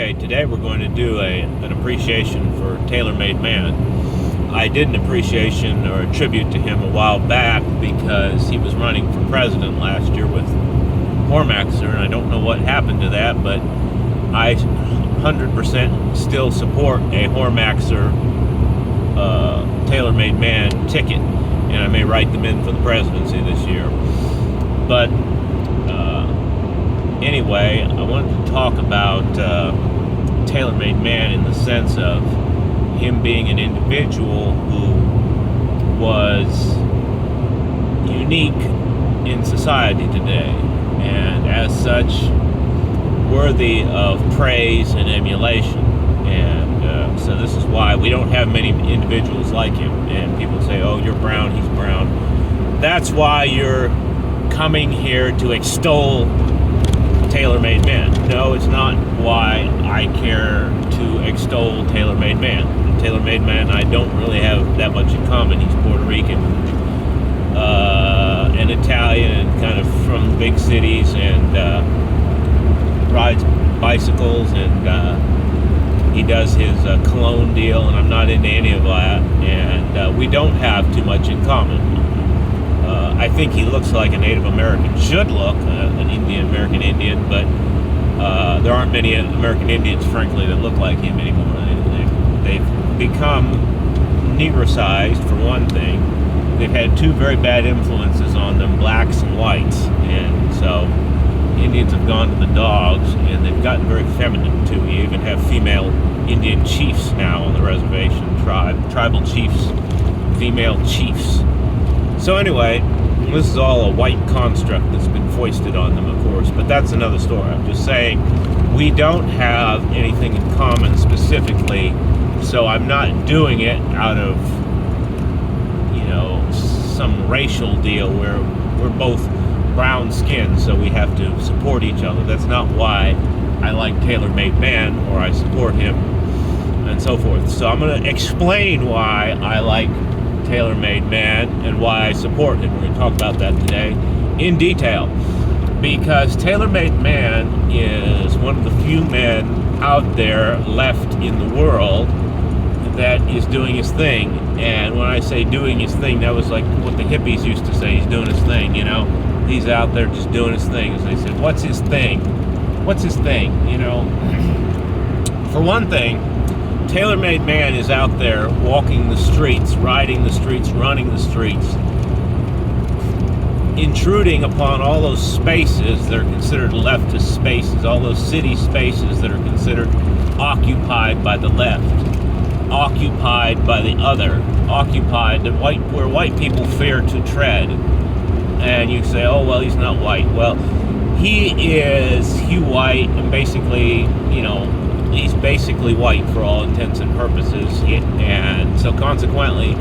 Okay, today we're going to do an appreciation for TaylorMade Man. I did an appreciation or a tribute to him a while back because he was running for president last year with Hormaxer, and I don't know what happened to that, but I 100% still support a Hormaxer TaylorMade Man ticket, and I may write them in for the presidency this year. But anyway, I wanted to talk about TaylorMade Man in the sense of him being an individual who was unique in society today, and as such worthy of praise and emulation. And so this is why we don't have many individuals like him. And people say, oh, you're brown, he's brown. That's why you're coming here to extol TaylorMade Man. No, it's not why I care to extol TaylorMade Man. TaylorMade Man, I don't really have that much in common. He's Puerto Rican and Italian and kind of from big cities and rides bicycles and he does his cologne deal, and I'm not into any of that. And we don't have too much in common. I think he looks like a Native American should look, an American Indian, but there aren't many American Indians, frankly, that look like him anymore. They've become Negricized, for one thing. They've had two very bad influences on them, blacks and whites, and so Indians have gone to the dogs, and they've gotten very feminine, too. You even have female Indian chiefs now on the reservation, tribal chiefs, female chiefs. So anyway, this is all a white construct that's been foisted on them, of course, but that's another story. I'm just saying we don't have anything in common specifically, so I'm not doing it out of, some racial deal where we're both brown skinned, so we have to support each other. That's not why I like TaylorMade Man or I support him and so forth. So I'm going to explain why I like TaylorMade Man and why I support him. We're going to talk about that today in detail, because TaylorMade Man is one of the few men out there left in the world that is doing his thing. And when I say doing his thing, that was like what the hippies used to say. He's doing his thing, he's out there just doing his thing. As they said, what's his thing? What's his thing? For one thing, TaylorMade Man is out there walking the streets, riding the streets, running the streets, intruding upon all those spaces that are considered leftist spaces, all those city spaces that are considered occupied by the left, occupied by the other, occupied where white people fear to tread. And you say, oh, well, he's not white. Well, he is Hugh White, and basically, he's basically white for all intents and purposes. And so consequently,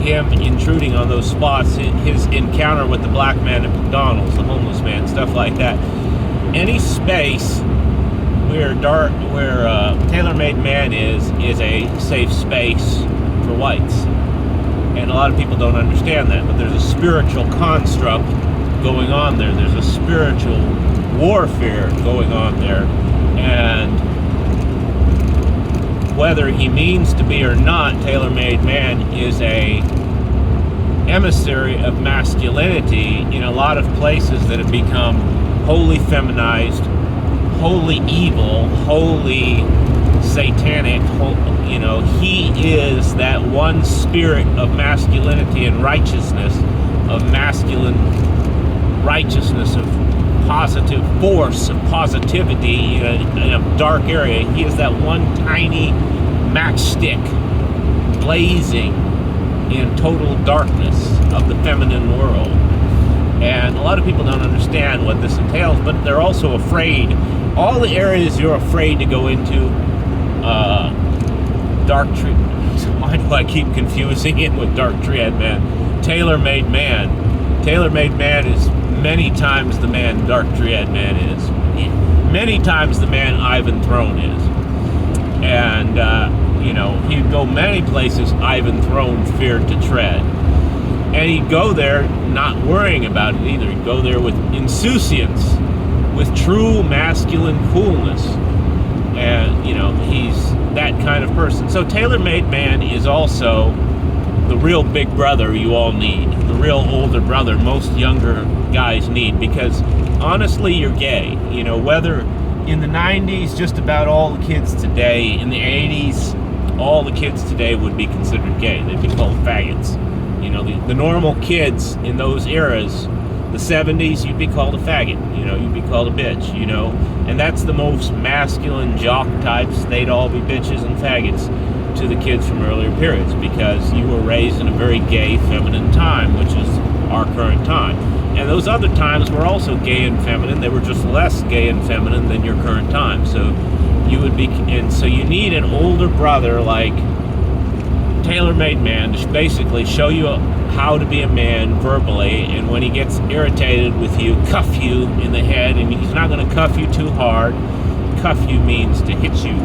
him intruding on those spots, his encounter with the black man at McDonald's, the homeless man, stuff like that, any space where TaylorMade Man is a safe space for whites. And a lot of people don't understand that, but there's a spiritual construct going on there. There's a spiritual warfare going on there. And whether he means to be or not, TaylorMade Man is a emissary of masculinity in a lot of places that have become wholly feminized, wholly evil, wholly satanic. He is that one spirit of masculinity and righteousness, of masculine righteousness, of positive force, of positivity in a dark area. He is that one tiny matchstick blazing in total darkness of the feminine world. And a lot of people don't understand what this entails, but they're also afraid. All the areas you're afraid to go into, dark tree. Why do I keep confusing it with Dark Triad Man? TaylorMade Man. TaylorMade Man is many times the man Dark Triad Man is. Many times the man Ivan Throne is. And, he'd go many places Ivan Throne feared to tread. And he'd go there not worrying about it either. He'd go there with insouciance, with true masculine coolness. And, that kind of person. So tailor-made man is also the real big brother you all need, the real older brother most younger guys need, because honestly, you're gay. You know, whether in the 90s, just about all the kids today, in the 80s, all the kids today would be considered gay. They'd be called faggots. You know, the normal kids in those eras, the 70s, you'd be called a faggot. You know, you'd be called a bitch, you know. And that's the most masculine jock types. They'd all be bitches and faggots to the kids from earlier periods, because you were raised in a very gay, feminine time, which is our current time. And those other times were also gay and feminine. They were just less gay and feminine than your current time. So you would be, and so you need an older brother like tailor-made man to basically show you how to be a man verbally, and when he gets irritated with you, cuff you in the head. And he's not going to cuff you too hard. Cuff you means to hit you,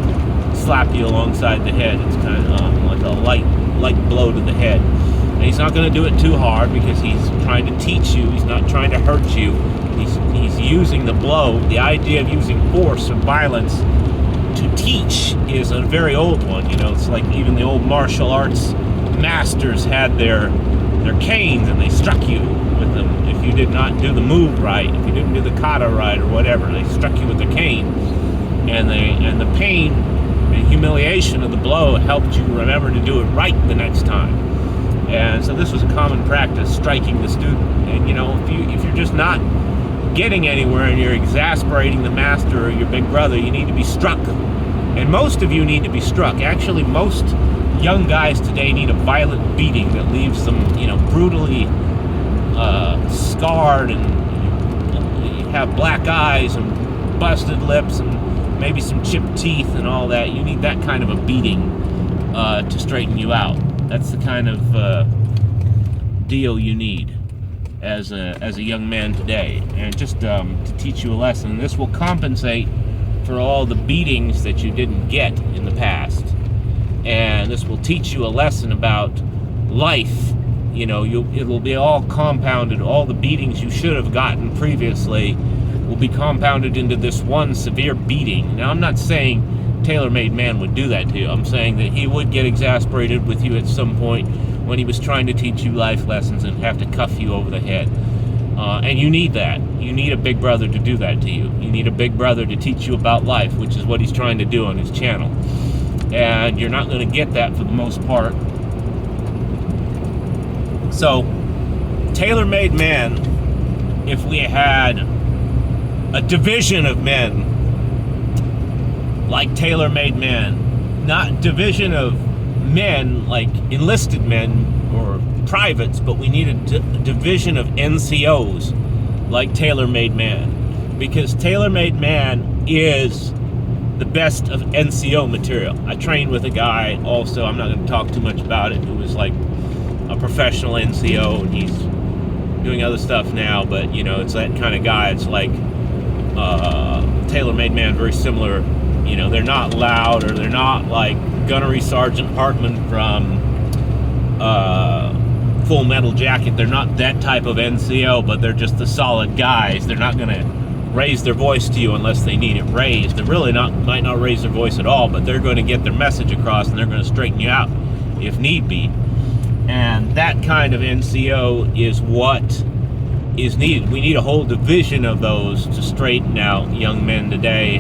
slap you alongside the head. It's kind of like a light blow to the head. And he's not going to do it too hard, because he's trying to teach you. He's not trying to hurt you. He's using the blow. The idea of using force or violence to teach is a very old one. You know, it's like even the old martial arts masters had their canes, and they struck you with them if you did not do the move right, if you didn't do the kata right or whatever. They struck you with the cane, and the pain and humiliation of the blow helped you remember to do it right the next time. And so this was a common practice, striking the student. And you know, if you're just not getting anywhere and you're exasperating the master or your big brother, you need to be struck. And most of you need to be struck. Actually, most young guys today need a violent beating that leaves them, you know, brutally scarred, and you have black eyes and busted lips and maybe some chipped teeth and all that. You need that kind of a beating to straighten you out. That's the kind of deal you need as a young man today, and just to teach you a lesson. This will compensate for all the beatings that you didn't get in the past, and this will teach you a lesson about life. You know, it'll be all compounded. All the beatings you should have gotten previously will be compounded into this one severe beating. Now, I'm not saying tailor-made man would do that to you. I'm saying that he would get exasperated with you at some point when he was trying to teach you life lessons and have to cuff you over the head. And you need that. You need a big brother to do that to you. You need a big brother to teach you about life, which is what he's trying to do on his channel. And you're not going to get that for the most part. So, tailor-made man, if we had a division of men like tailor-made men, not division of men like enlisted men or privates, but we need a division of NCOs like tailor-made man, because tailor-made man is the best of NCO material. I trained with a guy also, I'm not going to talk too much about it, who was like a professional NCO, and he's doing other stuff now, but you know, it's that kind of guy. It's like tailor-made man, very similar. You know, they're not loud, or they're not like Gunnery Sergeant Hartman from Full Metal Jacket. They're not that type of NCO, but they're just the solid guys. They're not going to raise their voice to you unless they need it raised. They really might not raise their voice at all, but they're going to get their message across, and they're going to straighten you out if need be. And that kind of NCO is what is needed. We need a whole division of those to straighten out young men today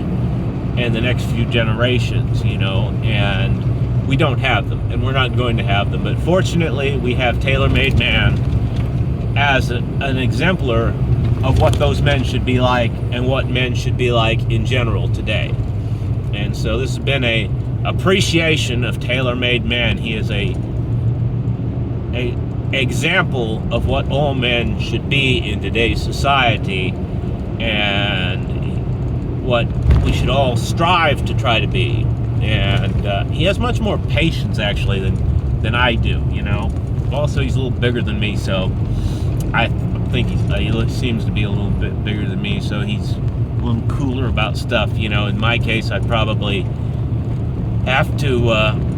and the next few generations, you know, and we don't have them, and we're not going to have them. But fortunately, we have tailor-made man as an exemplar of what those men should be like and what men should be like in general today. And so this has been a appreciation of tailor-made man. He is a example of what all men should be in today's society, and what we should all strive to try to be. And he has much more patience actually than I do, you know. Also, he's a little bigger than me, so I think he seems to be a little bit bigger than me, so he's a little cooler about stuff. You know, in my case, I'd probably have to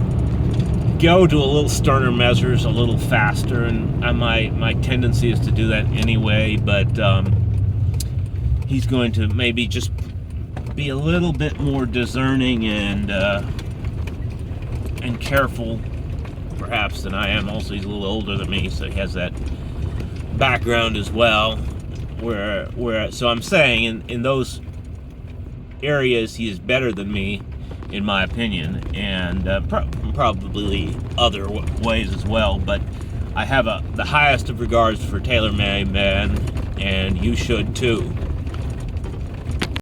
go to a little sterner measures a little faster, and my tendency is to do that anyway, but he's going to maybe just be a little bit more discerning and and careful, perhaps, than I am. Also, he's a little older than me, so he has that background as well. So I'm saying in those areas he is better than me, in my opinion, and probably other ways as well. But I have the highest of regards for TaylorMade, man, and you should too.